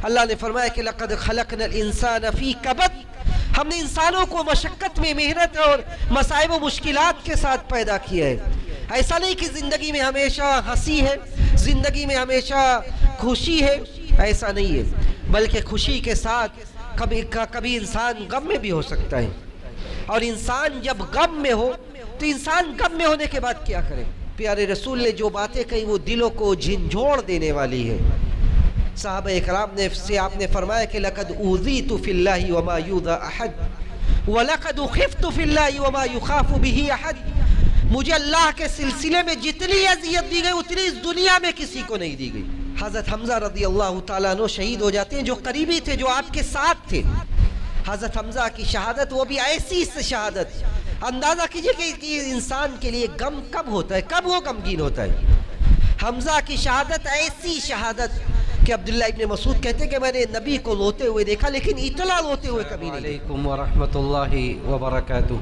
اللہ نے فرمایا کہ لقد خلقنا الانسان فی کبد، ہم نے انسانوں کو مشقت میں، محنت اور مصائب و مشکلات کے ساتھ پیدا کیا ہے۔ ایسا نہیں کہ زندگی میں ہمیشہ ہنسی ہے، زندگی میں ہمیشہ خوشی ہے، ایسا نہیں ہے، بلکہ خوشی کے ساتھ کبھی انسان غم میں بھی ہو سکتا ہے۔ اور انسان جب غم میں ہو تو انسان غم میں ہونے کے بعد کیا کرے؟ پیارے رسول نے جو باتیں کہی وہ دلوں کو جھنجھوڑ دینے والی ہے۔ صحابہ اکرام نے سے آپ نے فرمایا کہ لقد اوذیت فی اللہ وما یوذی احد ولقد خفت فی اللہ وما یخاف بہ احد، مجھے اللہ کے سلسلے میں جتنی اذیت دی گئی اتنی اس دنیا میں کسی کو نہیں دی گئی۔ حضرت حمزہ رضی اللہ تعالیٰ عنہ شہید ہو جاتے ہیں، جو قریبی تھے، جو آپ کے ساتھ تھے۔ حضرت حمزہ کی شہادت، وہ بھی ایسی شہادت، اندازہ کیجئے کہ انسان کے لیے غم کب ہوتا ہے، کب وہ غمگین ہوتا ہے۔ حمزہ کی شہادت ایسی شہادت کہ عبداللہ ابن مسعود کہتے ہیں کہ میں نے نبی کو روتے ہوئے دیکھا لیکن اتنا روتے ہوئے کبھی نہیں۔ علیکم ورحمۃ اللہ وبرکاتہ۔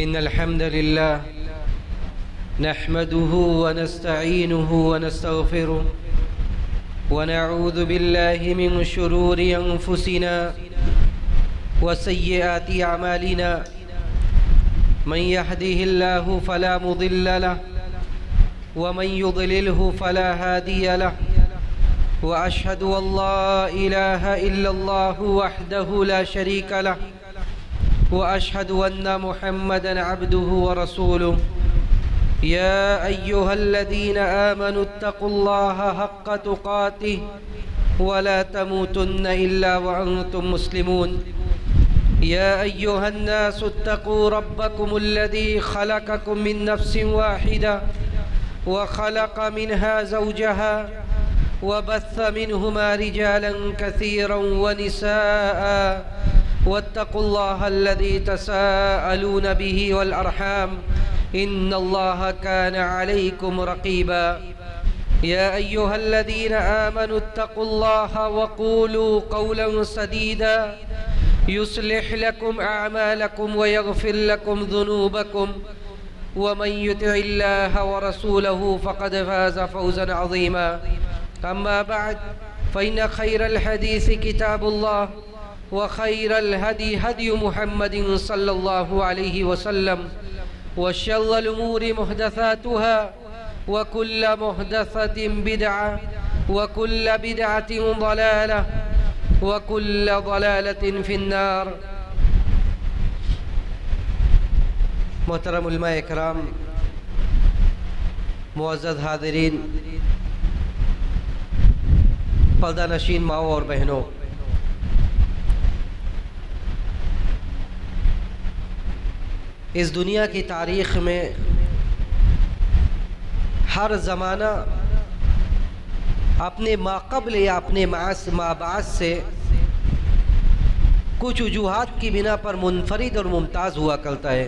ان الحمد للہ نحمده ونستعینه ونستغفره ونعوذ باللہ من شرور انفسنا وسیئات اعمالنا، من يهده الله فلا مضل له ومن يضلله فلا هادي له، وأشهد أن لا إله إلا الله وحده لا شريك له، وأشهد أن محمدا عبده ورسوله. يا أيها الذين آمنوا اتقوا الله حق تقاته ولا تموتن إلا وأنتم مسلمون. يا أيها الناس اتقوا ربكم الذي خلقكم من نفس واحدة وخلق منها زوجها وبث منهما رجالا كثيرا ونساء، واتقوا الله الذي تساءلون به والأرحام إن الله كان عليكم رقيبا. يا أيها الذين آمنوا اتقوا الله وقولوا قولا سديدا يصلح لكم أعمالكم ويغفر لكم ذنوبكم، ومن يطع الله ورسوله فقد فاز فوزا عظيما. أما بعد فإن خير الحديث كتاب الله، وخير الهدي هدي محمد صلى الله عليه وسلم، وشر الأمور محدثاتها، وكل محدثة بدعة، وكل بدعة ضلالة، وكل ضلالة في النار. محترم علماء اکرام، معزز حاضرین، پردہ نشین ماؤں اور بہنوں، اس دنیا کی تاریخ میں ہر زمانہ اپنے ماقبل یا اپنے مابعث سے کچھ وجوہات کی بنا پر منفرد اور ممتاز ہوا کرتا ہے۔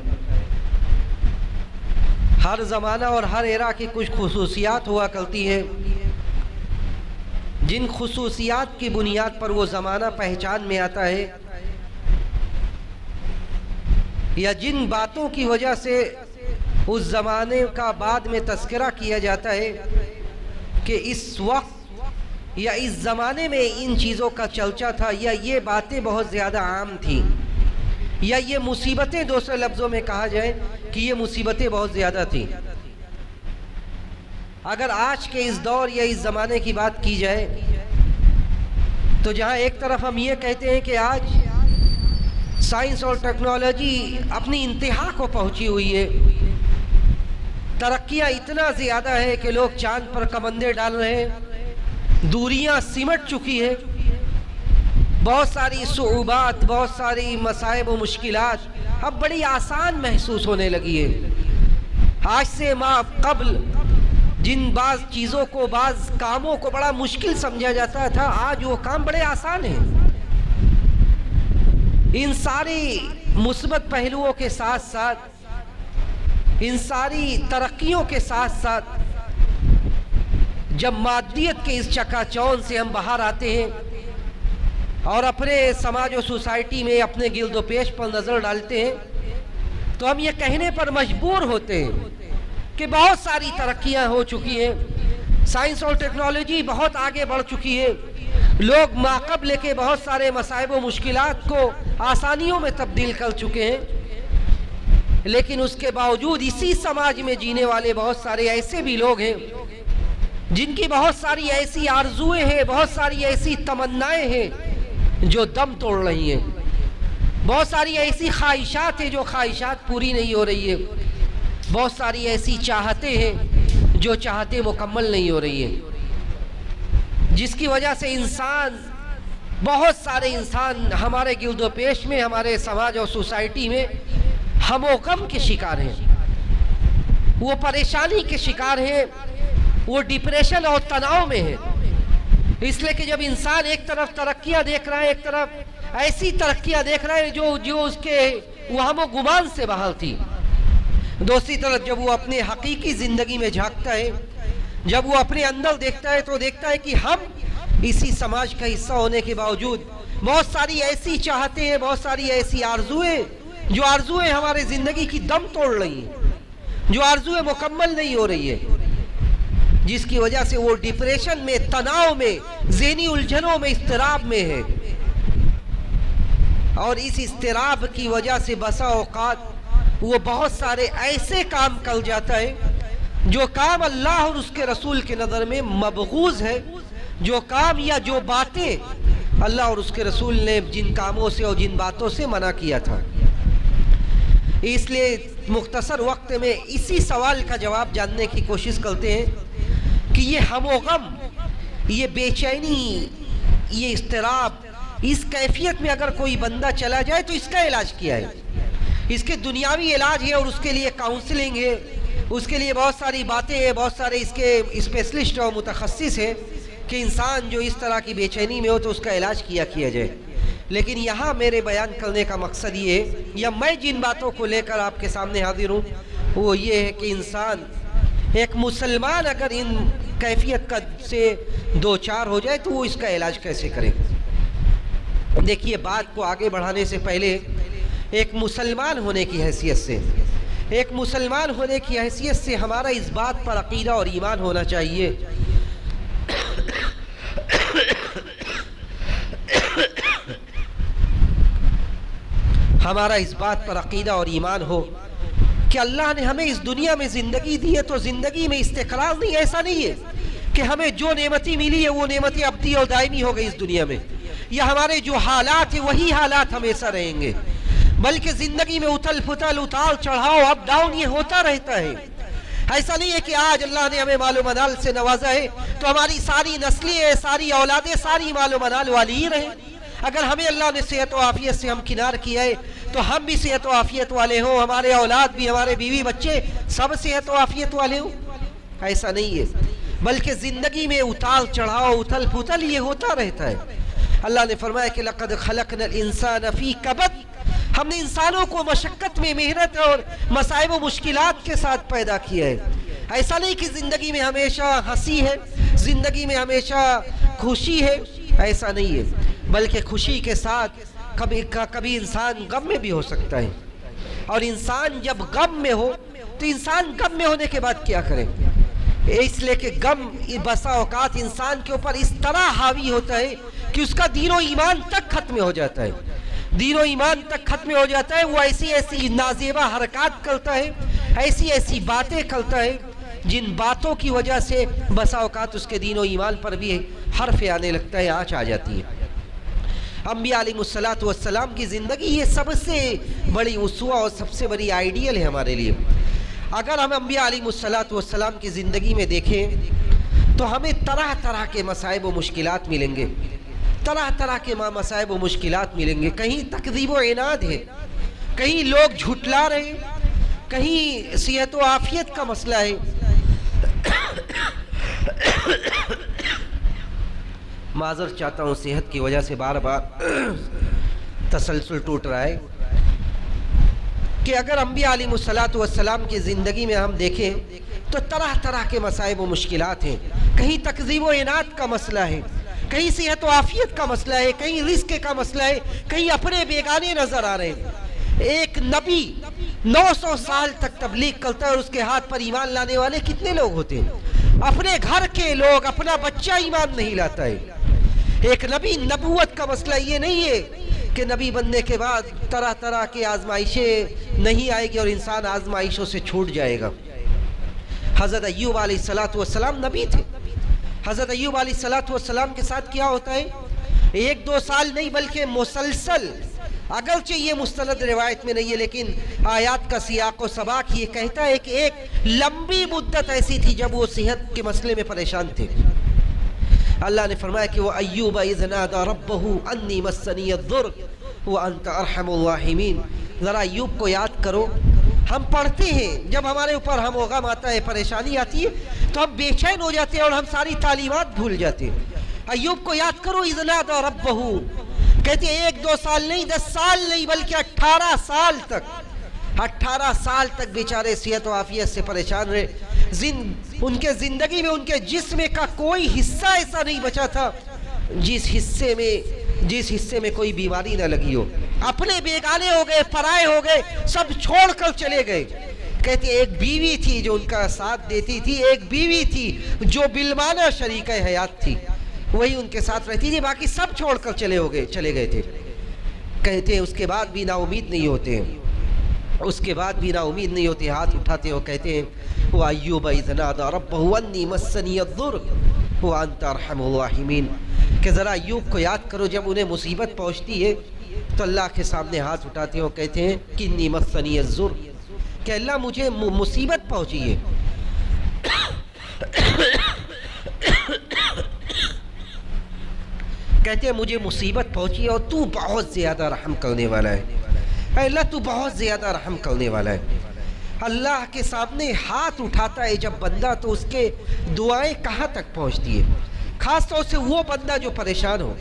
ہر زمانہ اور ہر ایرا کی کچھ خصوصیات ہوا کرتی ہیں، جن خصوصیات کی بنیاد پر وہ زمانہ پہچان میں آتا ہے، یا جن باتوں کی وجہ سے اس زمانے کا بعد میں تذکرہ کیا جاتا ہے کہ اس وقت یا اس زمانے میں ان چیزوں کا چرچا تھا، یا یہ باتیں بہت زیادہ عام تھیں، یا یہ مصیبتیں، دوسرے لفظوں میں کہا جائے کہ یہ مصیبتیں بہت زیادہ تھیں۔ اگر آج کے اس دور یا اس زمانے کی بات کی جائے تو جہاں ایک طرف ہم یہ کہتے ہیں کہ آج سائنس اور ٹیکنالوجی اپنی انتہا کو پہنچی ہوئی ہے، ترقیاں اتنا زیادہ ہے کہ لوگ چاند پر کمندے ڈال رہے ہیں، دوریاں سمٹ چکی ہے، بہت ساری صعوبات، بہت ساری مصائب و مشکلات اب بڑی آسان محسوس ہونے لگی ہے۔ آج سے ماہ قبل جن بعض چیزوں کو، بعض کاموں کو بڑا مشکل سمجھا جاتا تھا، آج وہ کام بڑے آسان ہیں۔ ان ساری مثبت پہلوؤں کے ساتھ ساتھ، ان ساری ترقیوں کے ساتھ ساتھ، جب مادیت کے اس چکا چوند سے ہم باہر آتے ہیں اور اپنے سماج و سوسائٹی میں اپنے گرد و پیش پر نظر ڈالتے ہیں تو ہم یہ کہنے پر مجبور ہوتے ہیں کہ بہت ساری ترقیاں ہو چکی ہیں، سائنس اور ٹیکنالوجی بہت آگے بڑھ چکی ہے، لوگ ماقبل کے بہت سارے مصائب و مشکلات کو آسانیوں میں تبدیل کر چکے ہیں، لیکن اس کے باوجود اسی سماج میں جینے والے بہت سارے ایسے بھی لوگ ہیں جن کی بہت ساری ایسی آرزویں ہیں، بہت ساری ایسی تمنائیں ہیں جو دم توڑ رہی ہیں، بہت ساری ایسی خواہشات ہیں جو خواہشات پوری نہیں ہو رہی ہیں، بہت ساری ایسی چاہتیں ہیں جو چاہتیں مکمل نہیں ہو رہی ہیں، جس کی وجہ سے بہت سارے انسان ہمارے گرد و پیش میں، ہمارے سماج اور سوسائٹی میں ہم و غم کے شکار ہیں، وہ پریشانی کے شکار ہیں، وہ ڈپریشن اور تناؤ میں ہے، اس لیے کہ جب انسان ایک طرف ترقیاں دیکھ رہا ہے، ایک طرف ایسی ترقیاں دیکھ رہا ہے جو اس کے وہم و گمان سے باہر تھی، دوسری طرف جب وہ اپنے حقیقی زندگی میں جھانکتا ہے، جب وہ اپنے اندر دیکھتا ہے تو دیکھتا ہے کہ ہم اسی سماج کا حصہ ہونے کے باوجود بہت ساری ایسی چاہتے ہیں، بہت ساری ایسی جو آرزویں ہمارے زندگی کی دم توڑ رہی ہیں، جو آرزویں مکمل نہیں ہو رہی ہے، جس کی وجہ سے وہ ڈپریشن میں، تناؤ میں، ذہنی الجھنوں میں، اضطراب میں ہے، اور اس اضطراب کی وجہ سے بسا اوقات وہ بہت سارے ایسے کام کر جاتا ہے جو کام اللہ اور اس کے رسول کے نظر میں مبغوض ہے، جو کام یا جو باتیں اللہ اور اس کے رسول نے جن کاموں سے اور جن باتوں سے منع کیا تھا۔ اس لیے مختصر وقت میں اسی سوال کا جواب جاننے کی کوشش کرتے ہیں کہ یہ ہم و غم، یہ بے چینی، یہ اضطراب، اس کیفیت میں اگر کوئی بندہ چلا جائے تو اس کا علاج کیا ہے؟ اس کے دنیاوی علاج ہے اور اس کے لیے کاؤنسلنگ ہے، اس کے لیے بہت ساری باتیں ہیں، بہت سارے اس کے اسپیشلسٹ اور متخصص ہیں کہ انسان جو اس طرح کی بے چینی میں ہو تو اس کا علاج کیا جائے۔ لیکن یہاں میرے بیان کرنے کا مقصد یہ ہے، یا میں جن باتوں کو لے کر آپ کے سامنے حاضر ہوں وہ یہ ہے کہ انسان، ایک مسلمان اگر ان کیفیت کا سے دو چار ہو جائے تو وہ اس کا علاج کیسے کرے؟ دیکھیے، بات کو آگے بڑھانے سے پہلے ایک مسلمان ہونے کی حیثیت سے ہمارا اس بات پر عقیدہ اور ایمان ہونا چاہیے ہمارا اس بات پر عقیدہ اور ایمان ہو کہ اللہ نے ہمیں اس دنیا میں زندگی دی ہے تو زندگی میں استقرار نہیں، ایسا نہیں ہے کہ ہمیں جو نعمتیں ملی ہے وہ نعمتیں ابدی اور دائمی ہو گئی اس دنیا میں، یا ہمارے جو حالات ہیں وہی حالات ہمیشہ رہیں گے، بلکہ زندگی میں اتل پھتل، اتار چڑھاؤ، اپ ڈاؤن یہ ہوتا رہتا ہے۔ ایسا نہیں ہے کہ آج اللہ نے ہمیں مال و منال سے نوازا ہے تو ہماری ساری نسلیں، ساری اولادیں، ساری مال و منال والی ہی رہیں۔ اگر ہمیں اللہ نے صحت و عافیت سے ہمکنار کیا ہے تو ہم بھی صحت و عافیت والے ہوں، ہمارے اولاد بھی، ہمارے بیوی بچے سب صحت و عافیت والے ہوں، ایسا نہیں ہے، بلکہ زندگی میں اتار چڑھاؤ، اتل پھتل یہ ہوتا رہتا ہے۔ اللہ نے فرمایا کہ لَقَدْ خَلَقْنَا الْإِنسَانَ فِي كَبَدٍ، ہم نے انسانوں کو مشقت میں، محنت اور مصائب و مشکلات کے ساتھ پیدا کیا ہے۔ ایسا نہیں کہ زندگی میں ہمیشہ ہنسی ہے، زندگی میں ہمیشہ خوشی ہے، ایسا نہیں ہے، بلکہ خوشی کے ساتھ کبھی انسان غم میں بھی ہو سکتا ہے، اور انسان جب غم میں ہو تو انسان غم میں ہونے کے بعد کیا کرے؟ اس لیے کہ غم بسا اوقات انسان کے اوپر اس طرح حاوی ہوتا ہے کہ اس کا دین و ایمان تک ختم ہو جاتا ہے، دین و ایمان تک ختم ہو جاتا ہے، وہ ایسی نازیبہ حرکات کرتا ہے، ایسی باتیں کرتا ہے جن باتوں کی وجہ سے بسا اوقات اس کے دین و ایمان پر بھی حرف آنے لگتا ہے، آنچ آ جاتی ہے۔ انبیاء علیہ السلام کی زندگی یہ سب سے بڑی اسوہ اور سب سے بڑی آئیڈیل ہے ہمارے لیے۔ اگر ہم انبیاء علیہ السلام کی زندگی میں دیکھیں تو ہمیں طرح طرح کے مصائب و مشکلات ملیں گے، طرح طرح کے مصائب و مشکلات ملیں گے، کہیں تکذیب و عناد ہے، کہیں لوگ جھٹلا رہے ہیں، کہیں صحت و عافیت کا مسئلہ ہے، معذرت چاہتا ہوں، صحت کی وجہ سے بار بار تسلسل ٹوٹ رہا ہے، کہ اگر انبیاء علیہ السلام کی زندگی میں ہم دیکھیں تو طرح طرح کے مصائب و مشکلات ہیں، کہیں تکذیب و عناد کا مسئلہ ہے، کہیں صحت و عافیت کا مسئلہ ہے، کہیں رزق کا مسئلہ ہے، کہیں اپنے بیگانے نظر آ رہے ہیں، ایک نبی 900 سال تک تبلیغ کرتا ہے اور اس کے ہاتھ پر ایمان لانے والے کتنے لوگ ہوتے ہیں؟ اپنے گھر کے لوگ، اپنا بچہ ایمان نہیں لاتا ہے۔ ایک نبی، نبوت کا مسئلہ یہ نہیں ہے کہ نبی بننے کے بعد طرح طرح کے آزمائشیں نہیں آئے گی اور انسان آزمائشوں سے چھوٹ جائے گا۔ حضرت ایوب علیہ السلام نبی تھے۔ حضرت ایوب علیہ السلام کے ساتھ کیا ہوتا ہے؟ 1-2 سال نہیں بلکہ مسلسل، اگرچہ یہ مستند روایت میں نہیں ہے لیکن آیات کا سیاق و سباق یہ کہتا ہے کہ ایک لمبی مدت ایسی تھی جب وہ صحت کے مسئلے میں پریشان تھے۔ اللہ نے فرمایا کہ وہ ایوب اذ نادى ربه انی مسنی الضر وانت ارحم الراحمین۔ ذرا ایوب کو یاد کرو، ہم پڑھتے ہیں جب ہمارے اوپر ہم و غم آتا ہے، پریشانی آتی ہے تو ہم بے چین ہو جاتے ہیں اور ہم ساری تعلیمات بھول جاتے ہیں۔ ایوب کو یاد کرو، اذ نادى ربه، کہتے ہیں 1-2 سال نہیں، 10 سال نہیں بلکہ 18 سال تک، 18 سال تک بیچارے صحت و عافیت سے پریشان رہے۔ ان کے زندگی میں ان کے جسم کا کوئی حصہ ایسا نہیں بچا تھا جس حصے میں کوئی بیماری نہ لگی ہو۔ اپنے بیگانے ہو گئے، پرائے ہو گئے، سب چھوڑ کر چلے گئے۔ کہتے ہیں ایک بیوی تھی جو ان کا ساتھ دیتی تھی، ایک بیوی تھی جو بالمعنی شریکہ حیات تھی، وہی ان کے ساتھ رہتی تھی، باقی سب چھوڑ کر چلے گئے تھے۔ کہتے ہیں اس کے بعد بھی نا امید نہیں ہوتے ہیں، اس کے بعد بھی نا امید نہیں ہوتے، ہاتھ اٹھاتے ہو، کہتے ہیں وہ ایوب اذ نادى ربه انی مسنی الضر وانت ارحم الراحمین، کہ ذرا ایوب کو یاد کرو جب انہیں مصیبت پہنچتی ہے تو اللہ کے سامنے ہاتھ اٹھاتے ہو، کہتے ہیں کہ انی مسنی الضر، کہ اللہ مجھے مصیبت پہنچی ہے۔ کہتے ہیں مجھے مصیبت پہنچی ہے اور تو بہت زیادہ رحم کرنے والا ہے، اے اللہ تو بہت زیادہ رحم کرنے والا ہے۔ اللہ کے سامنے ہاتھ اٹھاتا ہے جب بندہ تو اس کے دعائیں کہاں تک پہنچتی ہے؟ خاص طور سے وہ بندہ جو پریشان ہو،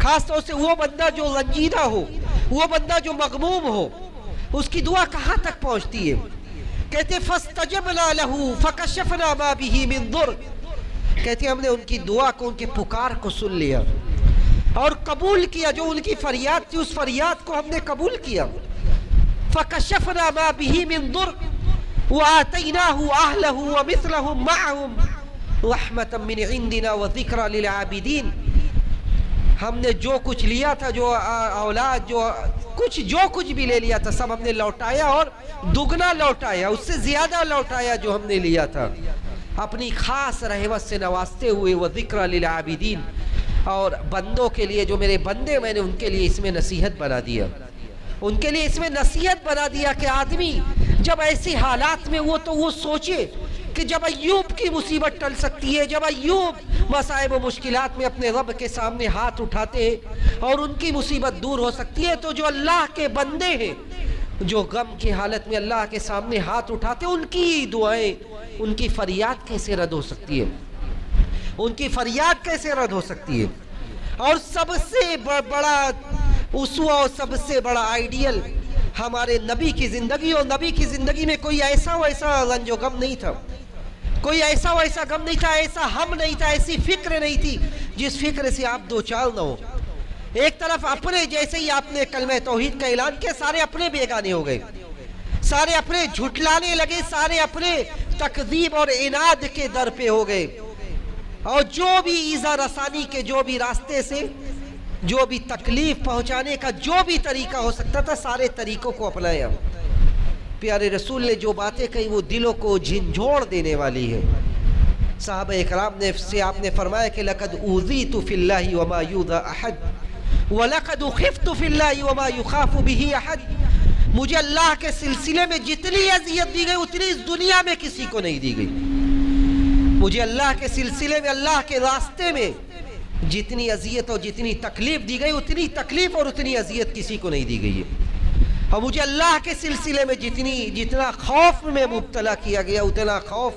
خاص طور سے وہ بندہ جو رنجیدہ ہو، وہ بندہ جو مغموم ہو، اس کی دعا کہاں تک پہنچتی ہے؟ کہتے فاستجبنا له فکشفنا ما به من ضر، کہتے ہم نے ان کی دعا کو، ان کی پکار کو سن لیا اور قبول کیا، جو ان کی فریاد تھی اس فریاد کو ہم نے قبول کیا۔ فَكَشَفْنَا مَا بِهِ مِن ضُرٍ وَآتَيْنَاهُ أَهْلَهُ وَمِثْلَهُمْ مَعَهُمْ رَحْمَةً مِّنْ عِنْدِنَا وَذِكْرَى لِلْعَابِدِينَ، ہم نے جو کچھ لیا تھا، جو اولاد، جو کچھ بھی لے لیا تھا، سب ہم نے لوٹایا اور دگنا لوٹایا، اس سے زیادہ لوٹایا جو ہم نے لیا تھا، اپنی خاص رحمت سے نوازتے ہوئے۔ وَذِكْرَى لِلْعَابِدِينَ، اور بندوں کے لیے جو میرے بندے، میں نے ان کے لیے اس میں نصیحت بنا دیا، ان کے لیے اس میں نصیحت بنا دیا کہ آدمی جب ایسی حالات میں وہ سوچے کہ جب ایوب کی مصیبت ٹل سکتی ہے، جب ایوب مصائب و مشکلات میں اپنے رب کے سامنے ہاتھ اٹھاتے ہیں اور ان کی مصیبت دور ہو سکتی ہے، تو جو اللہ کے بندے ہیں جو غم کی حالت میں اللہ کے سامنے ہاتھ اٹھاتے ہیں، ان کی دعائیں، ان کی فریاد کیسے رد ہو سکتی ہے؟ ان کی فریاد کیسے رد ہو سکتی ہے؟ اور سب سے بڑا اسوہ اور سب سے بڑا آئیڈیل ہمارے نبی کی زندگی، اور نبی کی زندگی میں کوئی ایسا ویسا رنج و غم نہیں تھا، کوئی ایسا ویسا غم نہیں تھا، ایسا ہم نہیں تھا، ایسی فکر نہیں تھی جس فکر سے آپ دو چار نہ ہو۔ ایک طرف اپنے، جیسے ہی آپ نے کلمہ توحید کا اعلان کیا، سارے اپنے بیگانے ہو گئے، سارے اپنے جھٹلانے لگے، سارے اپنے تکذیب اور عناد کے در پہ ہو گئے، اور جو بھی ایذا رسانی کے جو بھی راستے سے، جو بھی تکلیف پہنچانے کا جو بھی طریقہ ہو سکتا تھا، سارے طریقوں کو اپنایا۔ پیارے رسول نے جو باتیں کہی وہ دلوں کو جھنجھوڑ دینے والی ہے۔ صحابہ اکرام نے سے آپ نے فرمایا کہ لقد اوذیت فی اللہ وما یوذی احد وَلَقَدْ خِفْتُ فِي اللَّهِ وَمَا يُخَافُ بِهِ أَحَدٌ، مجھے اللہ کے سلسلے میں جتنی اذیت دی گئی اتنی اس دنیا میں کسی کو نہیں دی گئی۔ مجھے اللہ کے سلسلے میں، اللہ کے راستے میں جتنی اذیت اور جتنی تکلیف دی گئی، اتنی تکلیف اور اتنی اذیت کسی کو نہیں دی گئی ہے۔ اور مجھے اللہ کے سلسلے میں جتنا خوف میں مبتلا کیا گیا، اتنا خوف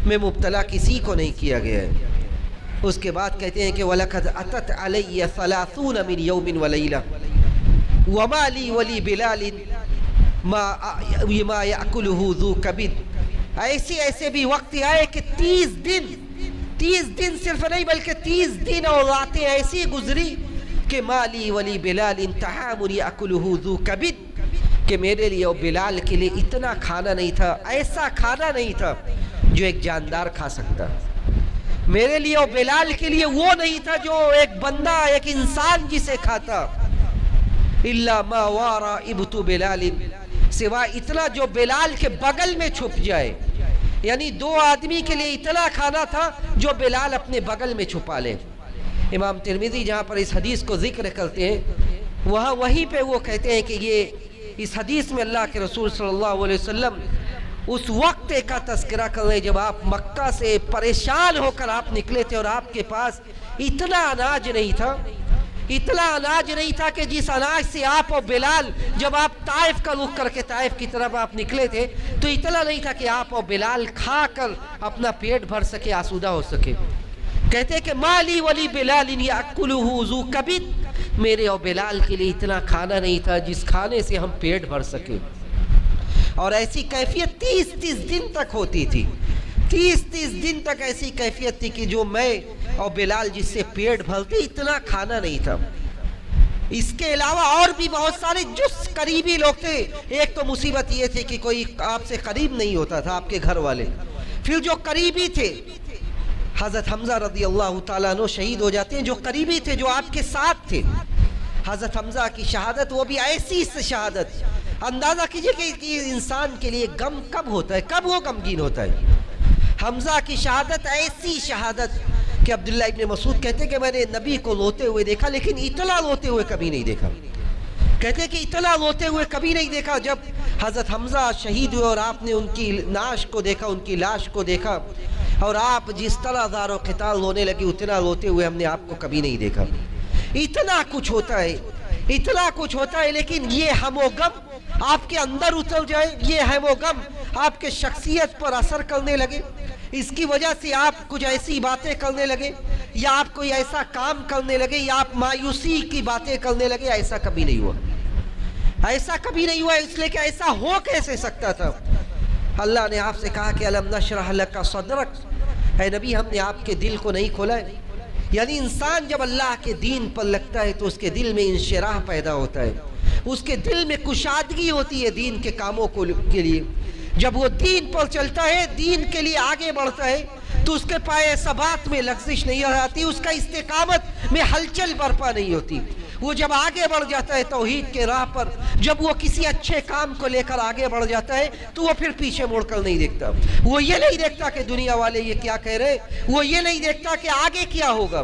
میں مبتلا کسی کو نہیں کیا گیا ہے۔ اس کے بعد کہتے ہیں کہ وَلَقَدْ أَتَتْ عَلَيَّ 30 مِنْ يَوْمٍ وَلَيْلَةٍ وَمَا لِي وَلِبِلَالٍ مَا يَأْكُلُهُ ذُو كَبِدٍ، ایسے بھی وقت آئے کہ 30 دن صرف نہیں بلکہ 30 دن اور راتیں ایسی گزری کہ مَا لِي وَلِبِلَالٍ طَعَامٌ يَأْكُلُهُ ذُو كَبِدٍ، کہ میرے لیے اور بلال کے لیے اتنا کھانا نہیں تھا، ایسا کھانا نہیں تھا جو ایک جاندار کھا سکتا، میرے لیے اور بلال کے لیے وہ نہیں تھا جو ایک بندہ، ایک انسان جسے کھاتا، الا ما وارا ابت بلال، سوا اتنا جو بلال کے بغل میں چھپ جائے، یعنی 2 آدمی کے لیے اتنا کھانا تھا جو بلال اپنے بغل میں چھپا لے۔ امام ترمذی جہاں پر اس حدیث کو ذکر کرتے ہیں وہیں پہ وہ کہتے ہیں کہ یہ اس حدیث میں اللہ کے رسول صلی اللہ علیہ وسلم اس وقت کا تذکرہ کر رہے جب آپ مکہ سے پریشان ہو کر آپ نکلے تھے اور آپ کے پاس اتنا اناج نہیں تھا، اتنا اناج نہیں تھا کہ جس اناج سے آپ اور بلال جب آپ طائف کا رخ کر کے طائف کی طرف آپ نکلے تھے تو اتنا نہیں تھا کہ آپ اور بلال کھا کر اپنا پیٹ بھر سکے، آسودہ ہو سکے۔ کہتے کہ مالی ولی بلال یاکلہ ذو کبد، میرے اور بلال کے لیے اتنا کھانا نہیں تھا جس کھانے سے ہم پیٹ بھر سکے۔ اور ایسی کیفیت 30 دن تک ہوتی تھی، 30 دن تک ایسی کیفیت تھی کہ جو میں اور بلال جس سے پیٹ بھرتے اتنا کھانا نہیں تھا۔ اس کے علاوہ اور بھی بہت سارے جس قریبی لوگ تھے، ایک تو مصیبت یہ تھی کہ کوئی آپ سے قریب نہیں ہوتا تھا، آپ کے گھر والے، پھر جو قریبی تھے، حضرت حمزہ رضی اللہ تعالیٰ عنہ شہید ہو جاتے ہیں، جو قریبی تھے جو آپ کے ساتھ تھے، حضرت حمزہ کی شہادت وہ بھی ایسی شہادت، اندازہ کیجئے کہ انسان کے لیے غم کب ہوتا ہے، کب وہ غمگین ہوتا ہے۔ حمزہ کی شہادت ایسی شہادت کہ عبداللہ ابن مسعود کہتے کہ میں نے نبی کو روتے ہوئے دیکھا لیکن اتنا روتے ہوئے کبھی نہیں دیکھا، کہتے کہ اتنا روتے ہوئے کبھی نہیں دیکھا۔ جب حضرت حمزہ شہید ہوئے اور آپ نے ان کی نعش کو دیکھا، ان کی لاش کو دیکھا، اور آپ جس طرح زار و قتال رونے لگے اتنا روتے ہوئے ہم نے آپ کو کبھی نہیں دیکھا۔ اتنا کچھ ہوتا ہے، اتنا کچھ ہوتا ہے، لیکن یہ ہم و غم آپ کے اندر اتر جائے، یہ ہم و غم آپ کے شخصیت پر اثر کرنے لگے، اس کی وجہ سے آپ کچھ ایسی باتیں کرنے لگے یا آپ کوئی ایسا کام کرنے لگے یا آپ مایوسی کی باتیں کرنے لگے، ایسا کبھی نہیں ہوا، ایسا کبھی نہیں ہوا، اس لیے کہ ایسا ہو کیسے سکتا تھا۔ اللہ نے آپ سے کہا کہ الم نشرح لک صدرک، اے نبی ہم نے آپ کے دل کو نہیں کھولا ہے۔ یعنی انسان جب اللہ کے دین پر لگتا ہے تو اس کے دل میں انشراح پیدا ہوتا ہے، اس کے دل میں کشادگی ہوتی ہے دین کے کاموں کے لیے۔ جب وہ دین پر چلتا ہے، دین کے لیے آگے بڑھتا ہے تو اس کے پائے ثبات میں لغزش نہیں آتی، اس کا استقامت میں ہلچل برپا نہیں ہوتی۔ وہ جب آگے بڑھ جاتا ہے توحید کے راہ پر، جب وہ کسی اچھے کام کو لے کر آگے بڑھ جاتا ہے تو وہ پھر پیچھے مڑ کر نہیں دیکھتا، وہ یہ نہیں دیکھتا کہ دنیا والے یہ کیا کہہ رہے، وہ یہ نہیں دیکھتا کہ آگے کیا ہوگا،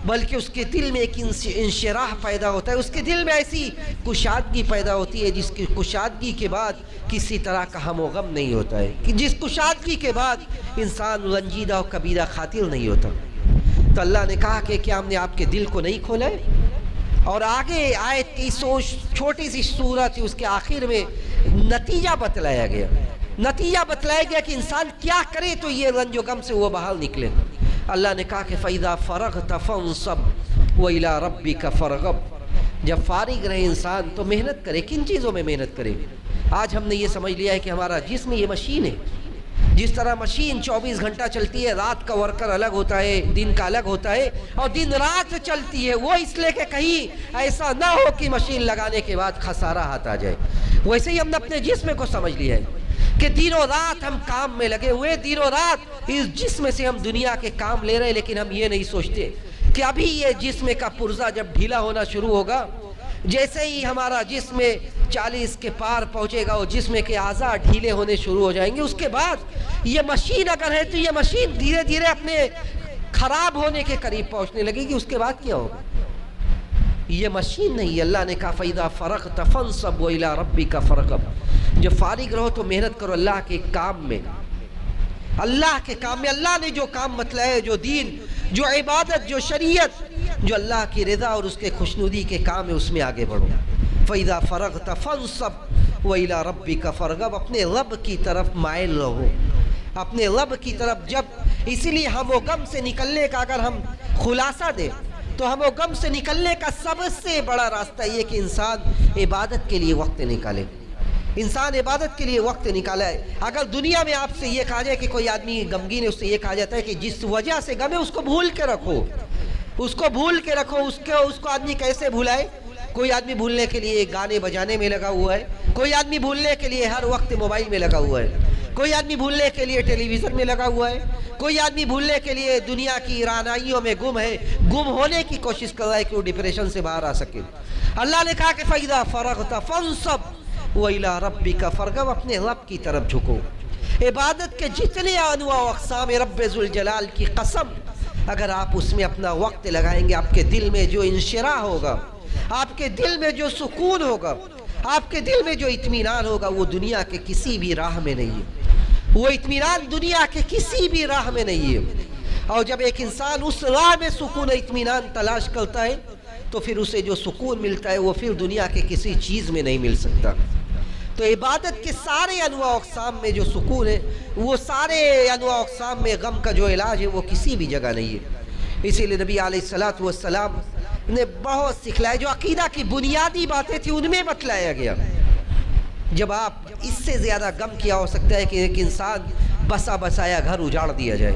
بلکہ اس کے دل میں ایک انشراح پیدا ہوتا ہے، اس کے دل میں ایسی کشادگی پیدا ہوتی ہے جس کی کشادگی کے بعد کسی طرح کا ہم و غم نہیں ہوتا ہے، کہ جس کشادگی کے بعد انسان رنجیدہ و کبیرہ خاطر نہیں ہوتا۔ تو اللہ نے کہا کہ کیا ہم نے آپ کے دل کو نہیں کھولا ہے؟ اور آگے آیت کی چھوٹی سی سورت اس کے آخر میں نتیجہ بتلایا گیا، نتیجہ بتلایا گیا کہ انسان کیا کرے تو یہ رنج و غم سے وہ باہر نکلے۔ اللہ نے کہا کہ فَإِذَا فَرَغْتَ فَانْصَبْ وَإِلَىٰ رَبِّكَ فَارْغَب، جب فارغ رہے انسان تو محنت کرے۔ کن چیزوں میں محنت کرے؟ آج ہم نے یہ سمجھ لیا ہے کہ ہمارا جسم یہ مشین ہے، جس طرح مشین 24 گھنٹہ چلتی ہے، رات کا ورکر الگ ہوتا ہے، دن کا الگ ہوتا ہے، اور دن رات چلتی ہے، وہ اس لیے کہ کہیں ایسا نہ ہو کہ مشین لگانے کے بعد خسارہ ہاتھ آ جائے۔ ویسے ہی ہم نے اپنے جسم کو سمجھ لیا ہے کہ دنوں رات ہم کام میں لگے ہوئے، دنوں رات اس جسم سے ہم دنیا کے کام لے رہے ہیں، لیکن ہم یہ نہیں سوچتے کہ ابھی یہ جسم کا پرزہ جب ڈھیلا ہونا شروع ہوگا، جیسے ہی ہمارا جسم 40 کے پار پہنچے گا اور جسم کے اعضاء ڈھیلے ہونے شروع ہو جائیں گے، اس کے بعد یہ مشین اگر ہے تو یہ مشین دھیرے دھیرے اپنے خراب ہونے کے قریب پہنچنے لگے گی، اس کے بعد کیا ہوگا؟ یہ مشین نہیں۔ اللہ نے کہا فَإِذَا فَرَغْتَ فَانْصَبْ وَإِلَىٰ رَبِّكَ فَارْغَب، جب فارغ رہو تو محنت کرو اللہ کے کام میں، اللہ کے کام میں۔ اللہ نے جو کام بتلایا ہے، جو دین، جو عبادت، جو شریعت، جو اللہ کی رضا اور اس کے خوشنودی کے کام ہے، اس میں آگے بڑھو۔ فَإِذَا فَرَغْتَ فَانْصَبْ وَإِلَىٰ رَبِّكَ فَارْغَب، اپنے رب کی طرف مائل رہو، اپنے رب کی طرف۔ جب اسی لیے ہم و غم سے نکلنے کا اگر ہم خلاصہ دیں تو ہم و غم سے نکلنے کا سب سے بڑا راستہ یہ کہ انسان عبادت کے لیے وقت نکالے، انسان عبادت کے لیے وقت نکالا ہے۔ اگر دنیا میں آپ سے یہ کہا جائے کہ کوئی آدمی غمگین ہے، اس سے یہ کہا جاتا ہے کہ جس وجہ سے غم ہے اس کو بھول کے رکھو، اس کو بھول کے رکھو۔ اس کو آدمی کیسے بھولائے؟ کوئی آدمی بھولنے کے لیے گانے بجانے میں لگا ہوا ہے، کوئی آدمی بھولنے کے لیے ہر وقت موبائل میں لگا ہوا ہے، کوئی آدمی بھولنے کے لیے ٹیلی ویژن میں لگا ہوا ہے، کوئی آدمی بھولنے کے لیے دنیا کی رعنائیوں میں گم ہے، گم ہونے کی کوشش کر رہا ہے کہ وہ ڈپریشن سے باہر آ سکے۔ اللہ نے کہا کہ فَإِذَا فَرَغْتَ فَانصَبْ وَإِلَىٰ رَبِّكَ فَارْغَب، اپنے رب کی طرف جھکو۔ عبادت کے جتنے انواع و اقسام رب ذوالجلال کی قسم، اگر آپ اس میں اپنا وقت لگائیں گے، آپ کے دل میں جو انشراح ہوگا، آپ کے دل میں جو سکون ہوگا، آپ کے دل میں جو اطمینان ہوگا، وہ دنیا کے کسی بھی راہ میں نہیں ہے، وہ اطمینان دنیا کے کسی بھی راہ میں نہیں ہے۔ اور جب ایک انسان اس راہ میں سکون و اطمینان تلاش کرتا ہے تو پھر اسے جو سکون ملتا ہے وہ پھر دنیا کے کسی چیز میں نہیں مل سکتا۔ تو عبادت کے سارے انواع اقسام میں جو سکون ہے، وہ سارے انواع اقسام میں غم کا جو علاج ہے وہ کسی بھی جگہ نہیں ہے۔ اسی لیے نبی علیہ السلام نے بہت سکھلایا، جو عقیدہ کی بنیادی باتیں تھیں ان میں بتلایا گیا۔ جب آپ اس سے زیادہ غم کیا ہو سکتا ہے کہ ایک انسان بسا بسایا گھر اجاڑ دیا جائے،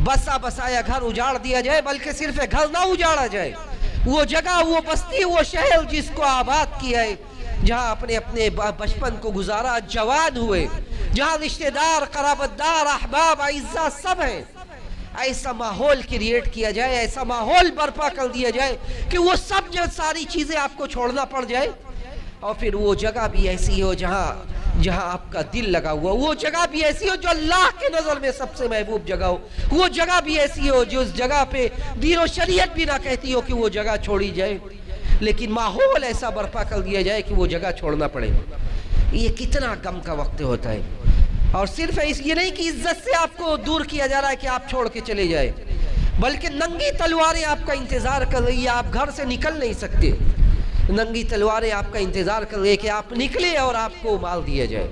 بسا بسایا گھر اجاڑ دیا جائے، بلکہ صرف گھر نہ اجاڑا جائے، وہ جگہ، وہ بستی، وہ شہر جس کو آباد کیا ہے، جہاں اپنے بچپن کو گزارا، جوان ہوئے، جہاں رشتہ دار، قرابت دار، احباب، اعزاء سب ہیں، ایسا ماحول کریٹ کیا جائے، ایسا ماحول برپا کر دیا جائے کہ وہ سب جو ساری چیزیں آپ کو چھوڑنا پڑ جائے، اور پھر وہ جگہ بھی ایسی ہو جہاں آپ کا دل لگا ہوا، وہ جگہ بھی ایسی ہو جو اللہ کے نظر میں سب سے محبوب جگہ ہو، وہ جگہ بھی ایسی ہو جو اس جگہ پہ دین و شریعت بھی نہ کہتی ہو کہ وہ جگہ چھوڑی جائے، لیکن ماحول ایسا برپا کر دیا جائے کہ وہ جگہ چھوڑنا پڑے۔ یہ کتنا غم کا وقت ہوتا ہے۔ اور صرف یہ نہیں کہ عزت سے آپ کو دور کیا جا رہا ہے کہ آپ چھوڑ کے چلے جائے، بلکہ ننگی تلواریں آپ کا انتظار کر رہی ہے، آپ گھر سے نکل نہیں سکتے، ننگی تلواریں آپ کا انتظار کر رہی ہے کہ آپ نکلے اور آپ کو مار دیا جائے۔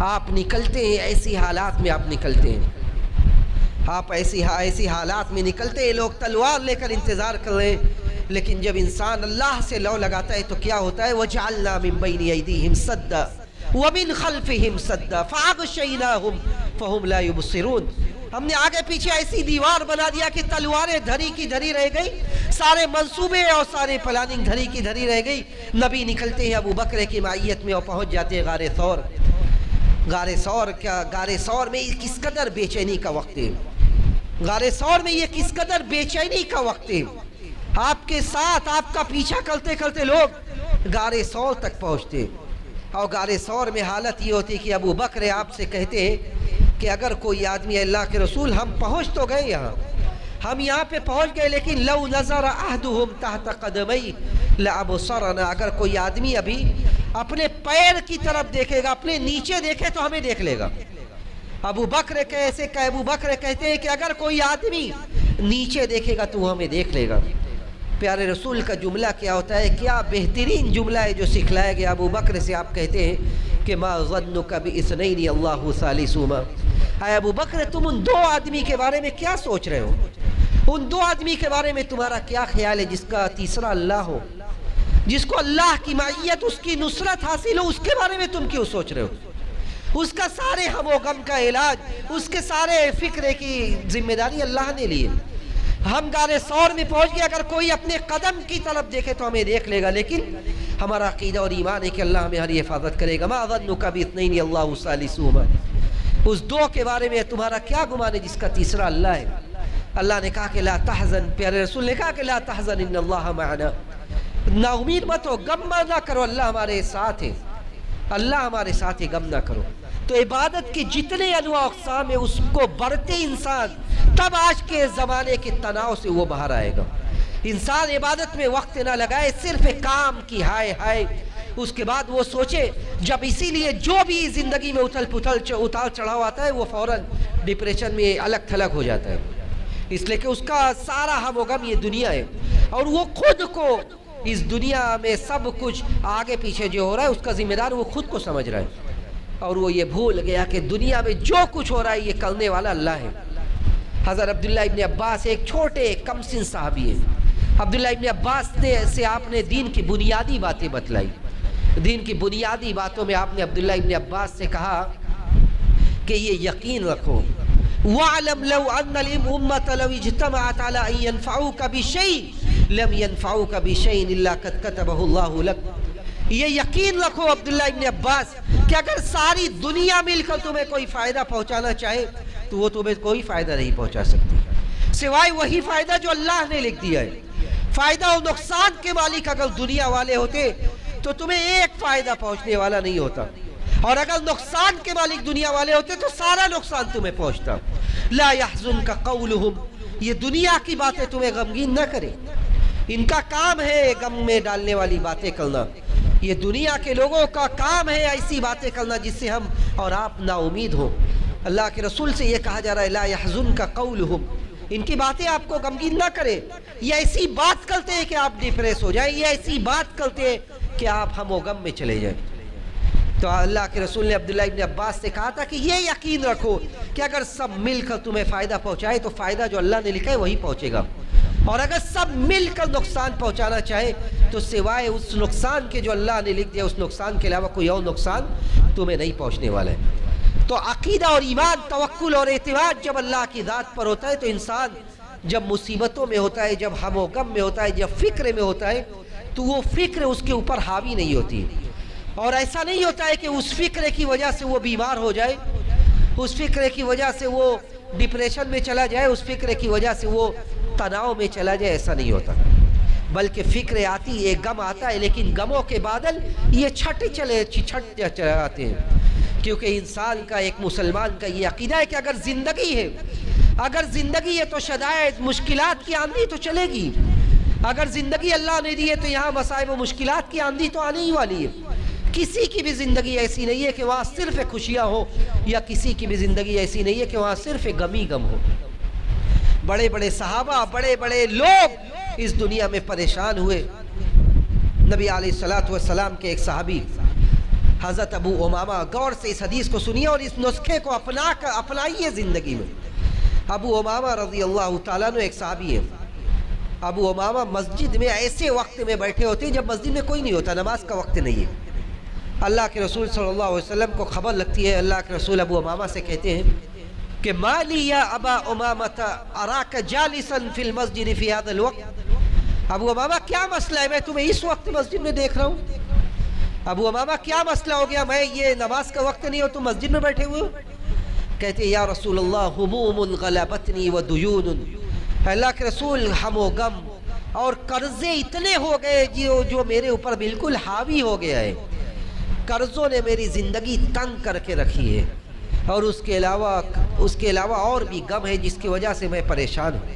آپ نکلتے ہیں، ایسی حالات میں آپ نکلتے ہیں، آپ ایسی حالات میں نکلتے ہیں، لوگ تلوار لے کر انتظار کر رہے ہیں، لیکن جب انسان اللہ سے لو لگاتا ہے تو کیا ہوتا ہے؟ وَجَعَلْنَا مِن بَيْنِ أَيْدِيهِمْ سَدًّا وَمِن خَلْفِهِمْ سَدًّا فَأَغْشَيْنَاهُمْ فَهُمْ لَا يُبْصِرُونَ، ہم نے آگے پیچھے ایسی دیوار بنا دیا کہ تلواریں دھری کی دھری رہ گئی، سارے منصوبے اور سارے پلاننگ دھری کی دھری رہ گئی۔ نبی نکلتے ہیں ابو بکر کی معیت میں اور پہنچ جاتے ہیں غار ثور۔ غار ثور میں کس قدر بے چینی کا وقت ہے، غار ثور میں یہ کس قدر بے چینی کا وقت ہے۔ آپ کے ساتھ آپ کا پیچھا کرتے کرتے لوگ غار ثور تک پہنچتے، اور غار ثور میں حالت یہ ہوتی کہ ابو بکر آپ سے کہتے ہیں کہ اگر کوئی آدمی، اللہ کے رسول ہم پہنچ تو گئے، ہم یہاں پہ پہنچ گئے، لیکن لو نظر احدهم تحت قدمی لابصرنا، اگر کوئی آدمی ابھی اپنے پیر کی طرف دیکھے گا، اپنے نیچے دیکھے تو ہمیں دیکھ لے گا۔ ابو بکر کہتے ہیں کہ اگر کوئی آدمی نیچے دیکھے گا تو وہ ہمیں دیکھ لے گا۔ پیارے رسول کا جملہ کیا ہوتا ہے؟ کیا بہترین جملہ ہے جو سکھلایا گیا ابو بکر سے۔ آپ کہتے ہیں کہ ما ظنک باثنین اللہ ثالثہما، اے ابو بکر تم ان دو آدمی کے بارے میں کیا سوچ رہے ہو؟ ان دو آدمی کے بارے میں تمہارا کیا خیال ہے جس کا تیسرا اللہ ہو، جس کو اللہ کی معیت، اس کی نصرت حاصل ہو، اس کے بارے میں تم کیوں سوچ رہے ہو؟ اس کا سارے ہم و غم کا علاج، اس کے سارے فکرے کی ذمہ داری اللہ نے لی ہے۔ ہم غار ثور میں پہنچ گئے، اگر کوئی اپنے قدم کی طرف دیکھے تو ہمیں دیکھ لے گا، لیکن ہمارا عقیدہ اور ایمان ہے کہ اللہ ہمیں ہر حفاظت کرے گا۔ ما ظنک باثنین اللہ ثالثہما، اس دو کے بارے میں تمہارا کیا گمان ہے جس کا تیسرا اللہ ہے؟ اللہ نے کہا کہ لا تحزن، پیارے رسول نے کہا کہ لا تحزن ان اللہ معنا، نا امید مت ہو، غم نہ کرو، اللہ ہمارے ساتھ ہے، اللہ ہمارے ساتھ ہے، غم نہ کرو۔ تو عبادت کے جتنے انواع اقسام ہیں اس کو برتے انسان، تب آج کے زمانے کے تناؤ سے وہ باہر آئے گا۔ انسان عبادت میں وقت نہ لگائے، صرف کام کی ہائے، اس کے بعد وہ سوچے، جب اسی لیے جو بھی زندگی میں اتار چڑھاؤ آتا ہے وہ فوراً ڈپریشن میں الگ تھلگ ہو جاتا ہے، اس لیے کہ اس کا سارا ہم و غم یہ دنیا ہے، اور وہ خود کو اس دنیا میں سب کچھ آگے پیچھے جو ہو رہا ہے اس کا ذمہ دار وہ خود کو سمجھ رہا ہے، اور وہ یہ بھول گیا کہ دنیا میں جو کچھ ہو رہا ہے یہ کرنے والا اللہ ہے۔ حضرت عبداللہ ابن عباس ایک چھوٹے کم سن صحابی ہیں، عبداللہ ابن عباس سے آپ نے دین کی بنیادی باتیں بتلائی۔ دین کی بنیادی باتوں میں آپ نے عبداللہ ابن عباس سے کہا کہ یہ یقین رکھو، وَعْلَمْ لَوْ أَنَّ الْأُمَّةَ لَوْ اجْتَمَعَتْ عَلَىٰ أَن يَنْفَعُوكَ بِشَيْءٍ لَمْ يَنْفَعُوكَ بِشَيْءٍ إِلَّا قَدْ كَتَبَهُ اللَّهُ لَكَ، یہ یقین رکھو عبداللہ ابن عباس کہ اگر ساری دنیا مل کر تمہیں کوئی فائدہ پہنچانا چاہے تو وہ تمہیں کوئی فائدہ نہیں پہنچا سکتی سوائے وہی فائدہ جو اللہ نے لکھ دیا ہے. فائدہ اور نقصان کے مالک اگر دنیا والے ہوتے تو تمہیں ایک فائدہ پہنچنے والا نہیں ہوتا, اور اگر نقصان کے مالک دنیا والے ہوتے تو سارا نقصان تمہیں پہنچتا. لا يحزنك قولهم, یہ دنیا کی باتیں تمہیں غمگین نہ کرے, ان کا کام ہے غم میں ڈالنے والی باتیں کرنا. یہ دنیا کے لوگوں کا کام ہے ایسی باتیں کرنا جس سے ہم اور آپ نا امید ہوں. اللہ کے رسول سے یہ کہا جا رہا ہے لا يحزنك قولهم, ان کی باتیں آپ کو غمگین نہ کرے. یہ ایسی بات کرتے ہیں کہ آپ ڈپریس ہو جائیں, یہ ایسی بات کرتے ہیں کہ آپ ہم و غم میں چلے جائیں. تو اللہ کے رسول نے عبداللہ ابن عباس سے کہا تھا کہ یہ یقین رکھو کہ اگر سب مل کر تمہیں فائدہ پہنچائے تو فائدہ جو اللہ نے لکھا ہے وہی پہنچے گا, اور اگر سب مل کر نقصان پہنچانا چاہے تو سوائے اس نقصان کے جو اللہ نے لکھ دیا اس نقصان کے علاوہ کوئی اور نقصان تمہیں نہیں پہنچنے والا ہے. تو عقیدہ اور ایمان, توکل اور اعتماد جب اللہ کی ذات پر ہوتا ہے تو انسان جب مصیبتوں میں ہوتا ہے, جب ہم و غم میں ہوتا ہے, جب فکر میں ہوتا ہے تو وہ فکر اس کے اوپر حاوی نہیں ہوتی. اور ایسا نہیں ہوتا ہے کہ اس فکر کی وجہ سے وہ بیمار ہو جائے, اس فکر کی وجہ سے وہ ڈپریشن میں چلا جائے, اس فکر کی وجہ سے وہ تناؤ میں چلا جائے. ایسا نہیں ہوتا, بلکہ فکر آتی ہے, غم آتا ہے, لیکن غموں کے بادل یہ چھٹ آتے ہیں. کیونکہ انسان کا, ایک مسلمان کا یہ عقیدہ ہے کہ اگر زندگی ہے تو شدائد مشکلات کی آندھی تو چلے گی. اگر زندگی اللہ نے دی ہے تو یہاں مصائب و مشکلات کی آندھی تو آنے ہی والی ہے. کسی کی بھی زندگی ایسی نہیں ہے کہ وہاں صرف خوشیاں ہو, یا کسی کی بھی زندگی ایسی نہیں ہے کہ وہاں صرف غم ہی غم ہو. بڑے بڑے صحابہ, بڑے بڑے لوگ اس دنیا میں پریشان ہوئے. نبی علیہ السلام کے ایک صحابی حضرت ابو امامہ, غور سے اس حدیث کو سنیے اور اس نسخے کو اپنائیے زندگی میں. ابو امامہ رضی اللہ تعالیٰ عنہ ایک صحابی ہے. ابو امامہ مسجد میں ایسے وقت میں بیٹھے ہوتے ہیں جب مسجد میں کوئی نہیں ہوتا, نماز کا وقت نہیں ہے. اللہ کے رسول صلی اللہ علیہ وسلم کو خبر لگتی ہے. اللہ کے رسول ابو امامہ سے کہتے ہیں کہ مالی یا ابا امامہ اراک جالسا فی المسجد فی هذا الوقت. ابو امامہ کیا مسئلہ ہے, میں تمہیں اس وقت مسجد میں دیکھ رہا ہوں. ابو امامہ کیا مسئلہ ہو گیا, میں یہ نماز کا وقت نہیں ہو تم مسجد میں بیٹھے ہوئے ہو. کہتے ہیں یا رسول اللہ ہموم غلبتنی و دیون, اللہ کے رسول ہم و غم اور قرضے اتنے ہو گئے جو میرے اوپر بالکل حاوی ہو گیا ہے. قرضوں نے میری زندگی تنگ کر کے رکھی ہے, اور اس کے علاوہ اور بھی غم ہے جس کی وجہ سے میں پریشان ہوں.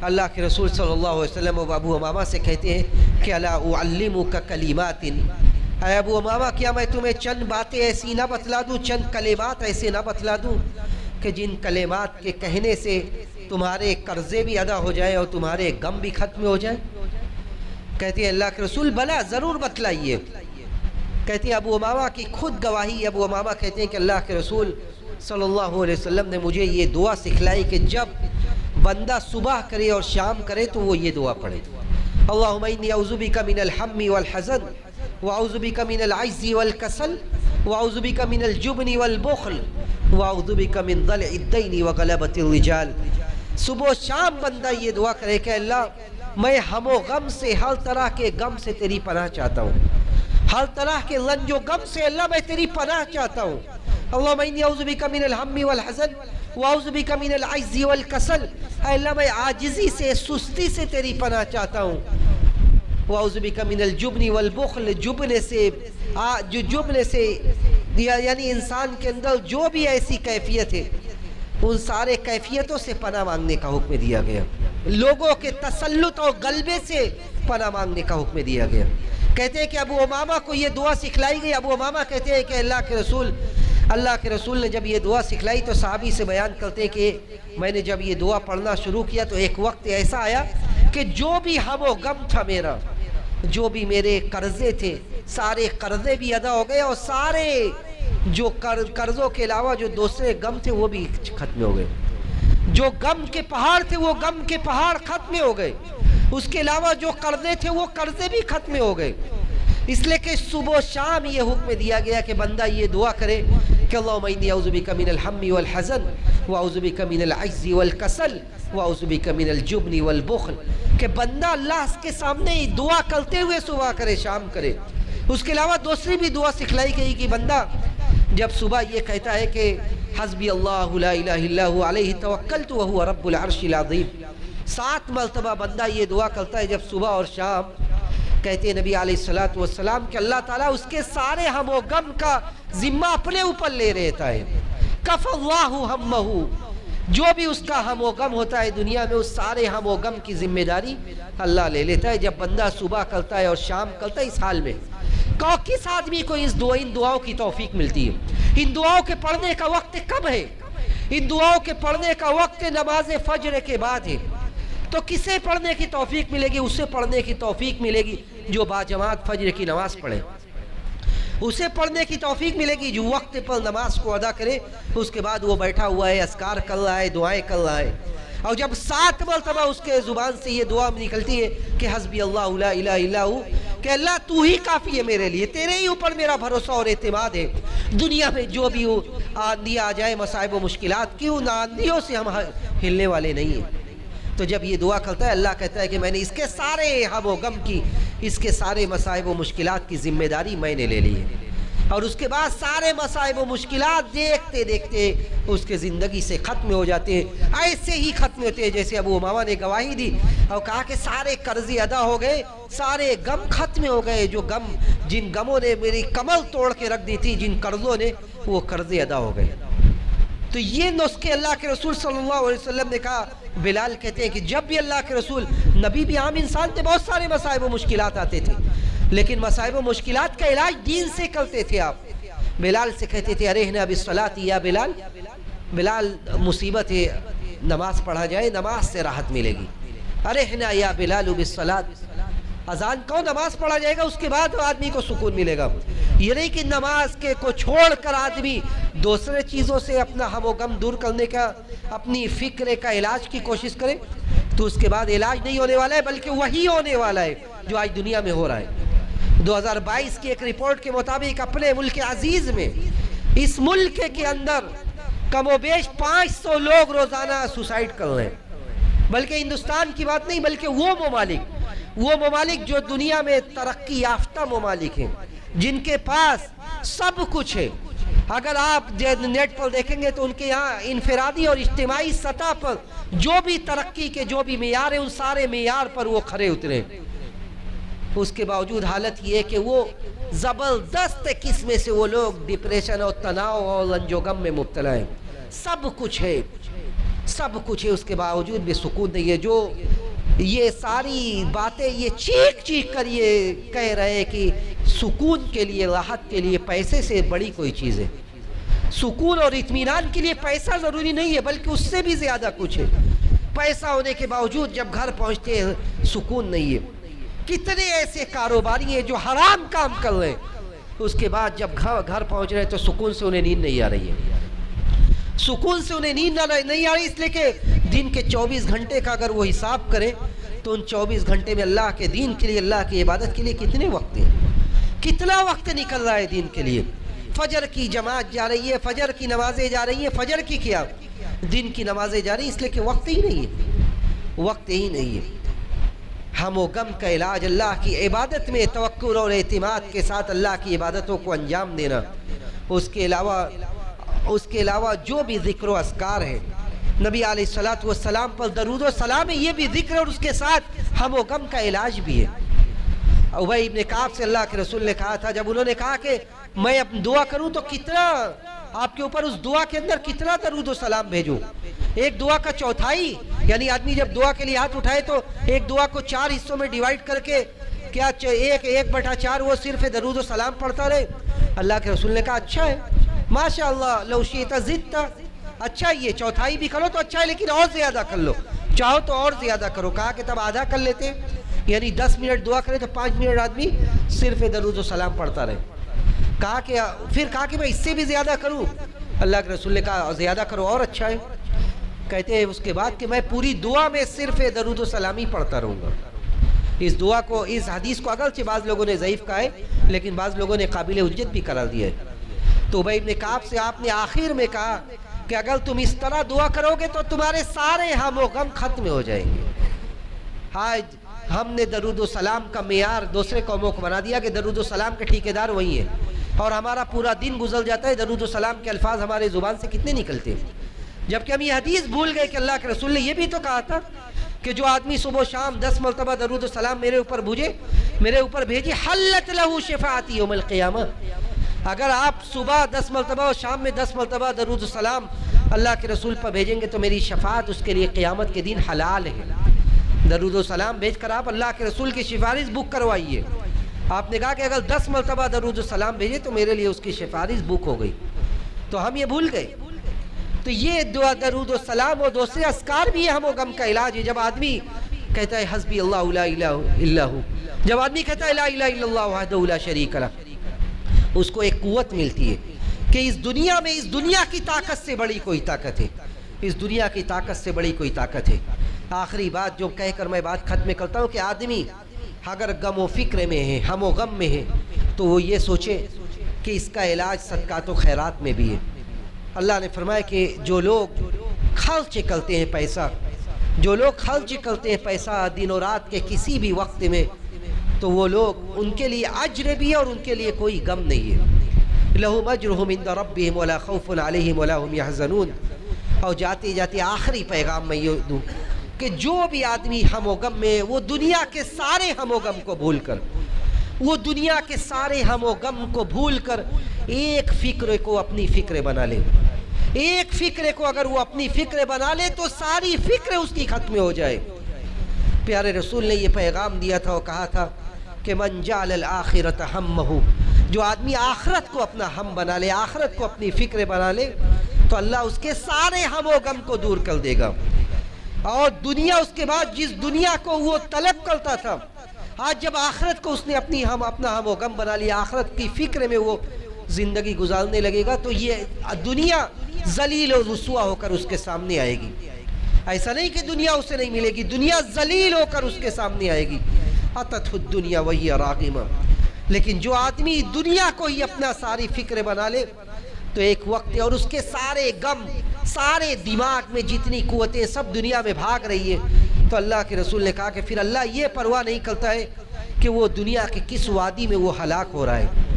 اللہ کے رسول صلی اللہ علیہ وسلم ابو امامہ سے کہتے ہیں کہ الا اعلمک کلمات, اے ابو امامہ کیا میں تمہیں چند باتیں ایسی نہ بتلا دوں, چند کلمات ایسے نہ بتلا دوں کہ جن کلمات کے کہنے سے تمہارے قرضے بھی ادا ہو جائے اور تمہارے غم بھی ختم ہو جائے. کہتے ہیں اللہ کے رسول بلا ضرور بتلائیے. کہتے ہیں ابو امامہ کی خود گواہی. ابو امامہ کہتے ہیں کہ اللہ کے رسول صلی اللہ علیہ وسلم نے مجھے یہ دعا سکھلائی کہ جب بندہ صبح کرے اور شام کرے تو وہ یہ دعا پڑھے, اللہم انی اعوذ بک من الہم والحزن واعوذ بک من العجز والکسل واعوذ بک من الجبن والبخل واعوذ بک من ضلع الدین وغلبۃ الرجال. صبح و شام بندہ یہ دعا کرے کہ اللہ میں ہم و غم سے, ہر طرح کے غم سے تیری پناہ چاہتا ہوں, ہر طرح کے رنج و غم سے اللہ میں تیری پناہ چاہتا ہوں. اللہم انی اعوذ بک من الہم والحزن واعوذ بک من العجز والکسل, اے اللہ میں عاجزی سے, سستی سے تیری پناہ چاہتا ہوں. واعوذ بک من الجبن والبخل, جبن سے یعنی انسان کے اندر جو بھی ایسی کیفیت ہے ان سارے کیفیتوں سے پناہ مانگنے کا حکم دیا گیا. لوگوں کے تسلط اور غلبے سے پناہ مانگنے کا حکم دیا گیا. کہتے ہیں کہ ابو امامہ کو یہ دعا سکھلائی گئی. ابو امامہ کہتے ہیں کہ اللہ کے رسول نے جب یہ دعا سکھلائی تو صحابی سے بیان کرتے کہ میں نے جب یہ دعا پڑھنا شروع کیا تو ایک وقت ایسا آیا کہ جو بھی ہم و غم تھا میرا, جو بھی میرے قرضے تھے, سارے قرضے بھی ادا ہو گئے, اور سارے جو قرضوں کے علاوہ جو دوسرے غم تھے وہ بھی ختم ہو گئے. جو غم کے پہاڑ تھے وہ غم کے پہاڑ ختم ہو گئے. اس کے علاوہ جو قرضے تھے وہ قرضے بھی ختم ہو گئے. اس لیے کہ صبح و شام یہ حکم دیا گیا کہ بندہ یہ دعا کرے کہ اللہم انی اعوذ بک من الہم والحزن واعوذ بک من العجز والکسل واعوذ بک من الجبن والبخل، کہ بندہ اللہ کے سامنے دعا کرتے ہوئے صبح کرے شام کرے۔ اس کے علاوہ دوسری بھی دعا سکھلائی گئی کہ بندہ جب صبح یہ کہتا ہے کہ حسبی اللہ لا الہ الا هو علیہ توکلت وہو رب العرش العظیم، 7 مرتبہ بندہ یہ دعا کرتا ہے جب صبح اور شام، کہتے ہیں نبی علیہ السلام کہ اللہ تعالیٰ اس کے سارے ہم و غم کا ذمہ اپنے اوپر لے رہتا ہے۔ کف اللہ ہمہ، جو بھی اس کا ہم و غم ہوتا ہے دنیا میں، اس سارے ہم و غم کی ذمہ داری اللہ لے لیتا ہے جب بندہ صبح کرتا ہے اور شام کرتا ہے۔ اس حال میں کس آدمی کو ان دعاؤں کی توفیق ملتی ہے؟ ان دعاؤں کے پڑھنے کا وقت کب ہے؟ ان دعاؤں کے پڑھنے کا وقت نماز فجر کے بعد ہے۔ تو کسے پڑھنے کی توفیق ملے گی؟ اسے پڑھنے کی توفیق ملے گی جو باجماعت فجر کی نماز پڑھے، اسے پڑھنے کی توفیق ملے گی جو وقت پر نماز کو ادا کرے، اس کے بعد وہ بیٹھا ہوا ہے، اذکار کر رہا ہے، دعائیں کر رہا ہے، اور جب 7 مرتبہ اس کے زبان سے یہ دعا نکلتی ہے کہ حسبی اللہ لا الہ الا ہو، کہ اللہ تو ہی کافی ہے میرے لیے، تیرے ہی اوپر میرا بھروسہ اور اعتماد ہے، دنیا میں جو بھی آندھی آ جائے مصائب و مشکلات کی، ان آندھیوں سے ہم ہلنے والے نہیں ہیں۔ تو جب یہ دعا کرتا ہے اللہ کہتا ہے کہ میں نے اس کے سارے ہم و غم کی، اس کے سارے مصائب و مشکلات کی ذمہ داری میں نے لے لی ہے، اور اس کے بعد سارے مصائب و مشکلات دیکھتے دیکھتے اس کے زندگی سے ختم ہو جاتے ہیں، ایسے ہی ختم ہوتے ہیں جیسے ابو امامہ نے گواہی دی اور کہا کہ سارے قرضے ادا ہو گئے، سارے غم ختم ہو گئے، جو غم جن غموں نے میری کمر توڑ کے رکھ دی تھی، جن قرضوں نے، وہ قرضے ادا ہو گئے۔ تو یہ نسخے اللہ کے رسول صلی اللہ علیہ وسلم نے کہا۔ بلال کہتے ہیں کہ جب بھی اللہ کے رسول، نبی بھی عام انسان تھے، بہت سارے مصائب و مشکلات آتے تھے، لیکن مصائب و مشکلات کا علاج دین سے کرتے تھے آپ۔ بلال سے کہتے تھے ارحنا بالصلاۃ یا بلال، بلال مصیبت ہے، نماز پڑھا جائے، نماز سے راحت ملے گی۔ ارحنا یا بلال بالصلاۃ، اذان کو نماز پڑھا جائے گا، اس کے بعد آدمی کو سکون ملے گا۔ یہ نہیں کہ نماز کے کو چھوڑ کر آدمی دوسرے چیزوں سے اپنا ہم و غم دور کرنے کا، اپنی فکر کا علاج کی کوشش کرے، تو اس کے بعد علاج نہیں ہونے والا ہے، بلکہ وہی ہونے والا ہے جو آج دنیا میں ہو رہا ہے۔ 2022 کی ایک رپورٹ کے مطابق اپنے ملک عزیز میں، اس ملک کے اندر کم و بیش 500 لوگ روزانہ سوسائڈ کر رہے ہیں، بلکہ ہندوستان کی بات نہیں، بلکہ وہ ممالک جو دنیا میں ترقی یافتہ ممالک ہیں، جن کے پاس سب کچھ ہے۔ اگر آپ نیٹ پر دیکھیں گے تو ان کے یہاں انفرادی اور اجتماعی سطح پر جو بھی ترقی کے جو بھی معیار ہیں، ان سارے معیار پر وہ کھرے اترے، اس کے باوجود حالت یہ ہے کہ وہ زبردست قسم سے وہ لوگ ڈپریشن اور تناؤ اور رنج و غم میں مبتلا ہیں۔ سب کچھ ہے، اس کے باوجود بھی سکون نہیں ہے۔ جو یہ ساری باتیں یہ چیخ کر یہ کہہ رہے ہیں کہ سکون کے لیے، راحت کے لیے پیسے سے بڑی کوئی چیز ہے۔ سکون اور اطمینان کے لیے پیسہ ضروری نہیں ہے، بلکہ اس سے بھی زیادہ کچھ ہے۔ پیسہ ہونے کے باوجود جب گھر پہنچتے ہیں سکون نہیں ہے۔ کتنے ایسے کاروباری ہیں جو حرام کام کر رہے ہیں، اس کے بعد جب گھر پہنچ رہے ہیں تو سکون سے انہیں نیند نہیں آ رہی ہے، سکون سے انہیں نیند نہیں آ رہی، اس لیے کہ دن کے 24 گھنٹے کا اگر وہ حساب کریں تو ان 24 گھنٹے میں اللہ کے دین کے لیے، اللہ کی عبادت کے لیے کتنے وقت ہیں، کتنا وقت نکل رہا ہے دین کے لیے۔ فجر کی جماعت جا رہی ہے، فجر کی نمازیں جا رہی ہیں، فجر کی کیا، دن کی نمازیں جا رہی ہیں، اس لیے کہ وقت ہی نہیں ہے۔ ہم و غم کا علاج اللہ کی عبادت میں توکل اور اعتماد کے ساتھ اللہ کی عبادتوں کو انجام دینا۔ اس کے علاوہ جو بھی ذکر و اذکار ہے، نبی علیہ السلام پر درود و سلام ہے، یہ بھی ذکر اور اس کے ساتھ ہم و غم کا علاج بھی ہے۔ ابی ابن کعب سے اللہ کے رسول نے کہا تھا، جب انہوں نے کہا کہ میں دعا کروں تو کتنا آپ کے اوپر، اس دعا کے اندر کتنا درود و سلام بھیجوں؟ ایک دعا کا چوتھائی، یعنی آدمی جب دعا کے لیے ہاتھ اٹھائے تو ایک دعا کو 4 حصوں میں ڈیوائیڈ کر کے کیا 1/4 وہ صرف درود و سلام پڑھتا رہے؟ اللہ کے رسول نے کہا اچھا ہے، ماشاءاللہ، لو شئت زدت، اچھا یہ چوتھائی بھی کرو تو اچھا ہے، لیکن اور زیادہ کر لو، چاہو تو اور زیادہ کرو۔ کہا کہ تب آدھا کر لیتے ہیں، یعنی 10 منٹ دعا کرے تو 5 منٹ آدمی صرف درود و سلام پڑھتا رہے۔ پھر کہا کہ میں اس سے بھی زیادہ کروں؟ اللہ کے رسول نے کہا زیادہ کرو اور اچھا ہے۔ کہتے ہیں اس کے بعد کہ میں پوری دعا میں صرف درود و سلام ہی پڑھتا رہوں گا۔ اس دعا کو، اس حدیث کو اگرچہ بعض لوگوں نے ضعیف کہا ہے، لیکن بعض لوگوں نے قابل حجت بھی قرار دیا ہے۔ تو ابی بن کعب سے آپ نے آخر میں کہا کہ اگر تم اس طرح دعا کرو گے تو تمہارے سارے ہم و غم ختم ہو جائیں گے۔ آج ہم نے درود و سلام کا معیار دوسرے قوموں کو بنا دیا کہ درود و سلام کے ٹھیکیدار وہی ہیں، اور ہمارا پورا دن گزر جاتا ہے درود و سلام کے الفاظ ہمارے زبان سے کتنے نکلتے ہیں، جبکہ ہم یہ حدیث بھول گئے کہ اللہ کے رسول نے یہ بھی تو کہا تھا کہ جو آدمی صبح و شام 10 مرتبہ درود و سلام میرے اوپر بھیجے حلت لہو شفاعتی یوم القیامہ۔ اگر آپ صبح 10 مرتبہ اور شام میں 10 مرتبہ درود و سلام اللہ کے رسول پر بھیجیں گے تو میری شفاعت اس کے لیے قیامت کے دن حلال ہے۔ درود و سلام بھیج کر آپ اللہ کے رسول کی سفارش بک کروائیے۔ آپ نے کہا کہ اگر 10 مرتبہ درود و سلام بھیجے تو میرے لیے اس کی سفارش بک ہو گئی، تو ہم یہ بھول گئے۔ تو یہ دعا درود و سلام اور دوسرے اذکار بھی ہم و غم کا علاج ہے۔ جب آدمی کہتا ہے حسبی اللہ لا الہ الا ہو، جب آدمی کہتا ہے لا الہ الا اللہ وحدہ لا شریک لہ، اس کو ایک قوت ملتی ہے کہ اس دنیا میں اس دنیا کی طاقت سے بڑی کوئی طاقت ہے، اس دنیا کی طاقت سے بڑی کوئی طاقت ہے۔ آخری بات جو کہہ کر میں بات ختم کرتا ہوں کہ آدمی اگر غم و فکر میں ہے، ہم و غم میں ہے، تو وہ یہ سوچے کہ اس کا علاج صدقات و خیرات میں بھی ہے۔ اللہ نے فرمایا کہ جو لوگ خرچ کرتے ہیں پیسہ، جو لوگ خرچ کرتے ہیں پیسہ دن و رات کے کسی بھی وقت میں، تو وہ لوگ ان کے لیے اجر بھی ہے اور ان کے لیے کوئی غم نہیں ہے۔ لہم اجرہم عند ربہم ولا خوف علیہم ولا ہم یحزنون۔ اور جاتے جاتے آخری پیغام میں یہ دوں کہ جو بھی آدمی ہم و غم میں، وہ دنیا کے سارے ہم و غم کو بھول کر، وہ دنیا کے سارے ہم و غم کو بھول کر ایک فکر کو اپنی فکر بنا لے۔ ایک فکر کو اگر وہ اپنی فکر بنا لے تو ساری فکر اس کی ختم ہو جائے۔ پیارے رسول نے یہ پیغام دیا تھا اور کہا تھا کہ من جعل الآخرۃ ہمہ، جو آدمی آخرت کو اپنا ہم بنا لے، آخرت کو اپنی فکر بنا لے، تو اللہ اس کے سارے ہم و غم کو دور کر دے گا۔ اور دنیا اس کے بعد جس دنیا کو وہ طلب کرتا تھا، آج جب آخرت کو اس نے اپنا ہم و غم بنا لیا، آخرت کی فکر میں وہ زندگی گزارنے لگے گا، تو یہ دنیا ذلیل و رسوا ہو کر اس کے سامنے آئے گی۔ ایسا نہیں کہ دنیا اسے نہیں ملے گی، دنیا ذلیل ہو کر اس کے سامنے آئے گی۔ اتتہ الدنیا وہی راغمہ۔ لیکن جو آدمی دنیا کو ہی اپنا ساری فکر بنا لے تو ایک وقت اور اس کے سارے غم، سارے دماغ میں جتنی قوتیں سب دنیا میں بھاگ رہی ہے، تو اللہ کے رسول نے کہا کہ پھر اللہ یہ پرواہ نہیں کرتا ہے کہ وہ دنیا کے کس وادی میں وہ ہلاک ہو رہا ہے۔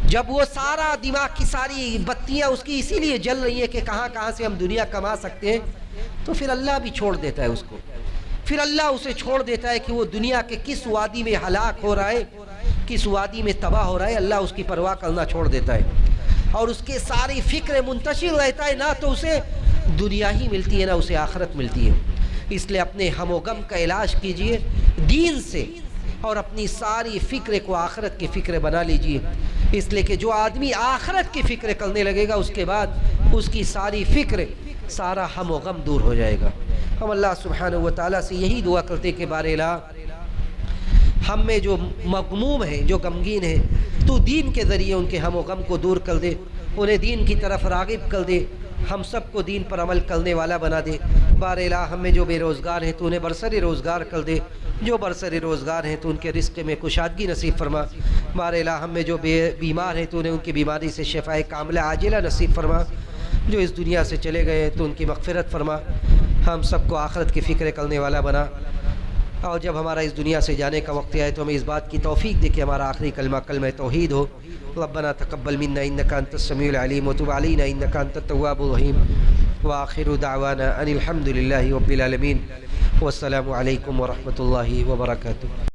جب وہ سارا دماغ کی ساری بتیاں اس کی اسی لیے جل رہی ہیں کہ کہاں کہاں سے ہم دنیا کما سکتے ہیں، تو پھر اللہ بھی چھوڑ دیتا ہے اس کو، پھر اللہ اسے چھوڑ دیتا ہے کہ وہ دنیا کے کس وادی میں ہلاک ہو رہا ہے، کس وادی میں تباہ ہو رہا ہے، اللہ اس کی پرواہ کرنا چھوڑ دیتا ہے، اور اس کے ساری فکر منتشر رہتا ہے، نہ تو اسے دنیا ہی ملتی ہے نہ اسے آخرت ملتی ہے۔ اس لیے اپنے ہم و غم کا علاج کیجئے دین سے، اور اپنی ساری فکر کو آخرت کی فکر بنا لیجئے، اس لیے کہ جو آدمی آخرت کی فکر کرنے لگے گا اس کے بعد اس کی ساری فکر، سارا ہم و غم دور ہو جائے گا۔ ہم اللہ سبحانہ و تعالیٰ سے یہی دعا کرتے کہ بار الہ ہم میں جو مغموم ہیں، جو غمگین ہیں، تو دین کے ذریعے ان کے ہم و غم کو دور کر دے، انہیں دین کی طرف راغب کر دے، ہم سب کو دین پر عمل کرنے والا بنا دے۔ بار الہ ہم میں جو بے روزگار ہیں تو انہیں برسر روزگار کر دے، جو برسر روزگار ہیں تو ان کے رزق میں کشادگی نصیب فرما۔ بار الہ ہم میں جو بیمار ہیں تو انہیں ان کی بیماری سے شفائے کاملہ عاجلہ نصیب فرما، جو اس دنیا سے چلے گئے تو ان کی مغفرت فرما، ہم سب کو آخرت کی فکر کرنے والا بنا، اور جب ہمارا اس دنیا سے جانے کا وقت آئے تو ہمیں اس بات کی توفیق دے کہ ہمارا آخری کلمہ کلمہ توحید ہو۔ ربنا تقبل منا انک انت السمیع العلیم وتب علینا انک انت التواب الرحیم، وآخر دعوانا ان الحمد للہ رب العالمین، والسلام علیکم ورحمۃ اللہ وبرکاتہ۔